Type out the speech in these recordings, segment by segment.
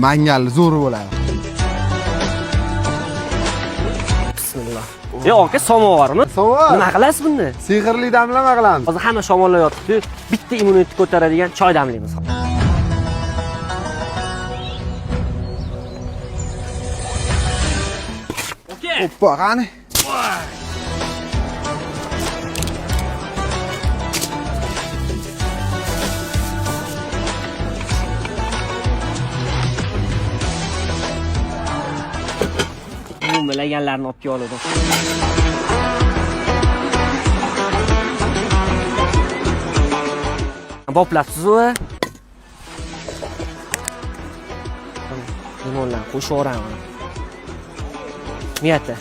Mangal zo'r bo'ladi. Bismillah. Aka samovarmi? Samovar. Nima qilasiz buni? Sehrli damlama qilamiz. Hozir hamma shamollab yotibdi. Bitta immunitetni ko'taradigan choy damlaymiz. Okay. Oppa, qani? Bilaganlarni olib keldim. Boplabsiz-ku? Limonlar qo'shib yuboraman. Niyati.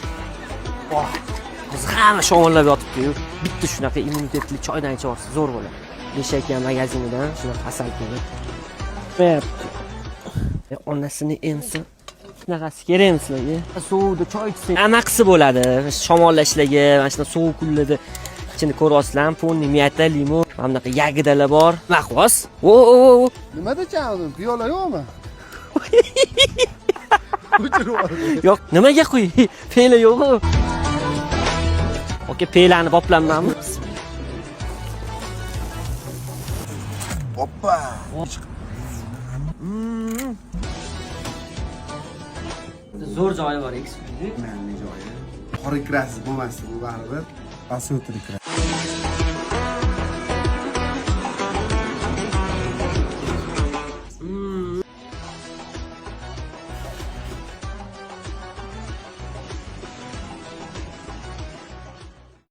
Biz hamma shomollab yotibdi-yu. Bitta shunaqa immunitetli choydan ichyorsiz, zo'r bo'ladi. Beshakam magazinidan shunaqa asal kelib. Onasini emsin. Shunaqasi kerakmi sizlarga? Suvda choy ichsang anaqisi bo'ladi. Shamollashlarga, mana shuna sovuq kunlarda ichini ko'ryapsizlar, ponni, miyata, limon, mana bunaqa yagidalar bor. Mahvos. Nimada chaqdim? Piyola yo'qmi? Yo'q, nimaga qo'y? Pela yo'q-ku. Oke, pelani boplanmanmi? Oppa. Zo'r joyi bor, eksklyuziv. Mana joyi. Qora kirasiz bo'lmasdi bu baribir. Pastga o'tirib kirasiz.